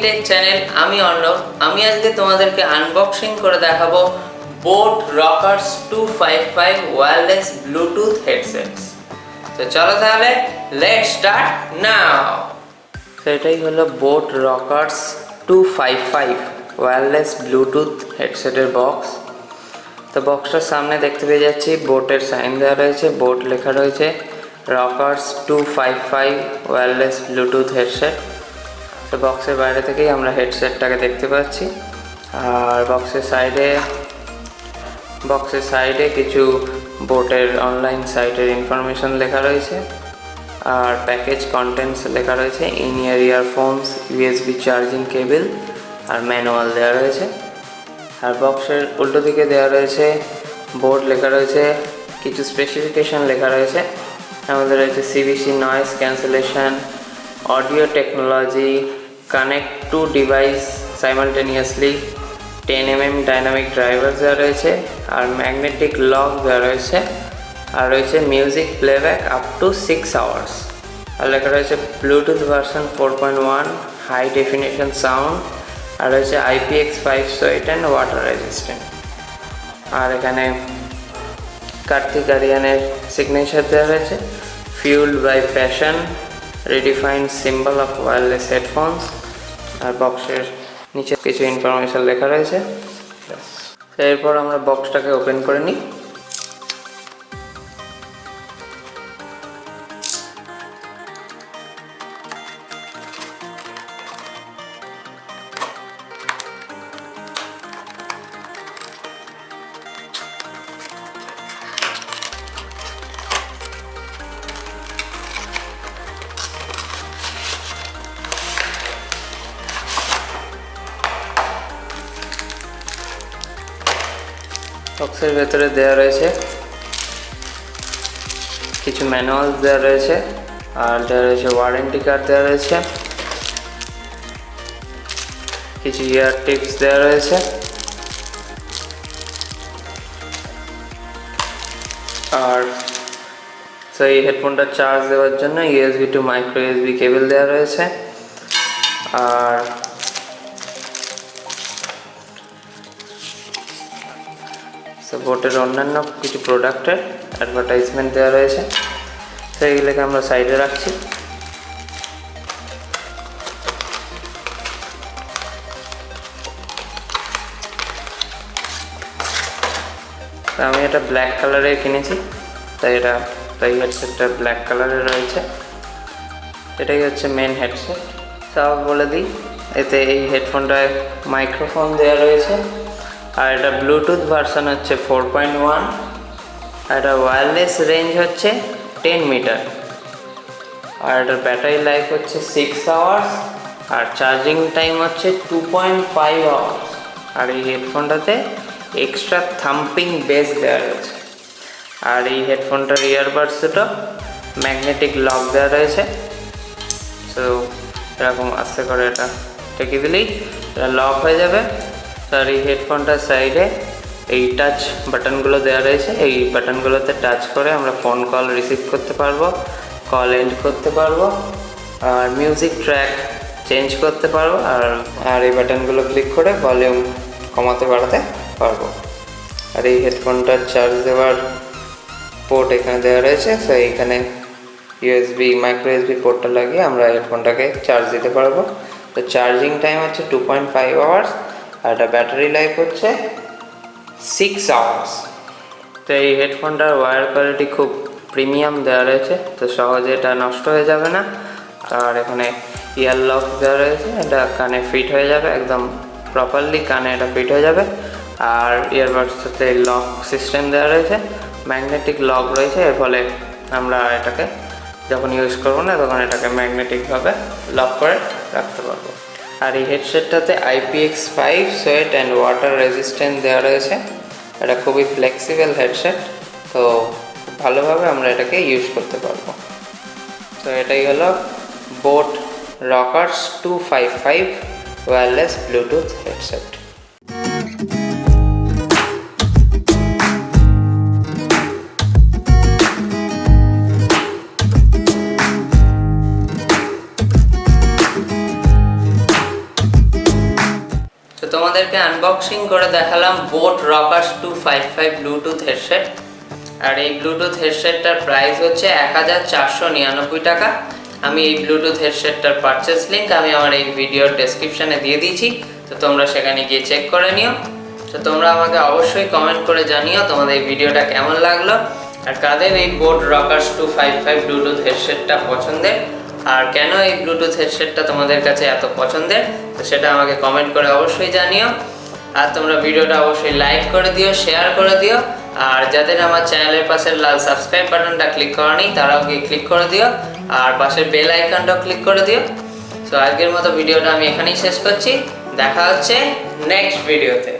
Take channel. আমি অর্ণব। আমি আজকে তোমাদেরকে আনবক্সিং করে দেখাবো boAt Rockerz 255 wireless Bluetooth headsets. তো চলো তাহলে লেটস স্টার্ট নাও। তো এটাই হলো বোট রকার্স 255 ওয়্যারলেস ব্লুটুথ হেডসেটের বক্স। তো বক্সটার সামনে দেখতে পেয়ে যাচ্ছি বোটের সাইন দেওয়া রয়েছে, বোট লেখা রয়েছে, রকার্স 255 ওয়্যারলেস ব্লুটুথ হেডসেট। তো বক্সের বাইরে থেকেই আমরা হেডসেটটাকে দেখতে পাচ্ছি। আর বক্সের সাইডে কিছু বোটের অনলাইন সাইটের ইনফরমেশন লেখা রয়েছে। আর প্যাকেজ কন্টেন্টস লেখা রয়েছে, in ear earphones, USB charging cable আর ম্যানুয়াল দেওয়া রয়েছে। আর বক্সের উল্টো দিকে দেওয়া রয়েছে বোর্ড লেখা রয়েছে, কিছু স্পেসিফিকেশান লেখা রয়েছে। আমাদের রয়েছে সিবিসি noise cancellation, audio technology, connect to device simultaneously, 10mm dynamic driver দেওয়া রয়েছে, আর ম্যাগনেটিক লক দেওয়া রয়েছে, আর রয়েছে music playback up to 6 hours. আর লেখা রয়েছে Bluetooth version 4.1, high definition sound, আর রয়েছে IPX5 সোয়েট ওয়াটার রেজিস্ট্যান্ট। আর এখানে কার্তিক আরিয়ানের সিগনেচার দেওয়া রয়েছে, fuelled by passion, redefined symbol of wireless headphones. আর বক্সের নিচে কিছু ইনফরমেশন লেখা রয়েছে। এরপর আমরা বক্সটাকে ওপেন করে নিই। বক্সের ভেতরে দেওয়া রয়েছে কিছু ম্যানুয়াল দেওয়া রয়েছে, আর দেওয়া রয়েছে ওয়ারেন্টি কার্ড দেওয়া রয়েছে, কিছু ইয়ার টিপস দেওয়া রয়েছে, আর সেই হেডফোনটা চার্জ দেওয়ার জন্য USB টু মাইক্রো USB কেবল দেওয়া রয়েছে। আর বোটের অন্যান্য কিছু প্রোডাক্টের অ্যাডভার্টাইজমেন্ট দেওয়া রয়েছে, সেইগুলোকে আমরা সাইডে রাখছি। আমি এটা ব্ল্যাক কালারে কিনেছি, তাই হেডসেটটা ব্ল্যাক কালারে রয়েছে। এটাই হচ্ছে মেন হেডসেট। সব বলে দিই, এতে এই হেডফোনটায় মাইক্রোফোন দেওয়া রয়েছে, আর এটা ব্লুটুথ ভার্সন হচ্ছে 4.1, আর এটা ওয়্যারলেস রেঞ্জ হচ্ছে 10 মিটার, আর এটার ব্যাটারি লাইফ হচ্ছে 6 আওয়ার্স, আর চার্জিং টাইম হচ্ছে 2.5 আওয়ার্স। আর এই হেডফোনটাতে এক্সট্রা থাম্পিং বেস দেওয়া রয়েছে। আর এই হেডফোনটার ইয়ারবাডস দুটো ম্যাগনেটিক লক দেওয়া রয়েছে। সো এরকম আস্তে করে এটা টেকে দিলেই এটা লক হয়ে যাবে। আর এই হেডফোনটার সাইডে এই টাচ বাটনগুলো দেওয়া রয়েছে, এই বাটনগুলোতে টাচ করে আমরা ফোন কল রিসিভ করতে পারবো, কল এন্ড করতে পারবো, আর মিউজিক ট্র্যাক চেঞ্জ করতে পারবো, আর এই বাটনগুলো ক্লিক করে ভলিউম কমাতে বাড়াতে পারবো। আর এই হেডফোনটার চার্জ দেওয়ার পোর্ট এখানে দেওয়া রয়েছে। সো এইখানে মাইক্রো USB পোর্টটা লাগিয়ে আমরা হেডফোনটাকে চার্জ দিতে পারবো। তো চার্জিং টাইম হচ্ছে 2.5 আওয়ার্স, আর এটা ব্যাটারি লাইফ হচ্ছে 6 আওয়ার্স। তো এই হেডফোনটার ওয়্যার কোয়ালিটি খুব প্রিমিয়াম দেওয়া রয়েছে, তো সহজে এটা নষ্ট হয়ে যাবে না। আর এখানে ইয়ার লক দেওয়া রয়েছে, এটা কানে ফিট হয়ে যাবে, একদম প্রপারলি কানে এটা ফিট হয়ে যাবে। আর ইয়ারবাডসটাতে লক সিস্টেম দেওয়া রয়েছে, ম্যাগনেটিক লক রয়েছে, এর ফলে আমরা এটাকে যখন ইউজ করবো না তখন এটাকে ম্যাগনেটিকভাবে লক করে রাখতে পারবো। আর এই হেডসেটটাতে IPX5 সোয়েট ওয়াটার রেজিস্ট্যান্ট দেওয়া রয়েছে। এটা খুবই ফ্লেক্সিবল হেডসেট, তো ভালোভাবে আমরা এটাকে ইউজ করতে পারবো। তো এটাই হলো boAt Rockerz 255 wireless Bluetooth headset. তোমাদেরকে আনবক্সিং করে দেখালাম বোট রকার্স 255 ব্লুটুথ হেডসেট। আর এই ব্লুটুথ হেডসেটটার প্রাইস হচ্ছে 1499 টাকা। আমি এই ব্লুটুথ হেডসেটটার পারচেস লিঙ্ক আমি আমার এই ভিডিওর ডেসক্রিপশানে দিয়ে দিয়েছি, তো তোমরা সেখানে গিয়ে চেক করে নিও। তো তোমরা আমাকে অবশ্যই কমেন্ট করে জানিও তোমাদের এই ভিডিওটা কেমন লাগলো, আর কাদের এই বোট রকার্স 255 ব্লুটুথ হেডসেটটা পছন্দের, আর কেন এই ব্লুটুথ হেডসেটটা তোমাদের কাছে এত পছন্দের, তো সেটা আমাকে কমেন্ট করে অবশ্যই জানিও। আর তোমরা ভিডিওটা অবশ্যই লাইক করে দিও, শেয়ার করে দিও, আর যাদের আমার চ্যানেলের পাশের লাল সাবস্ক্রাইব বাটনটা ক্লিক করনি তারাও গিয়ে ক্লিক করে দিও, আর পাশের বেল আইকনটাও ক্লিক করে দিও। সো আজকের মতো ভিডিওটা আমি এখানেই শেষ করছি, দেখা হচ্ছে নেক্সট ভিডিওতে।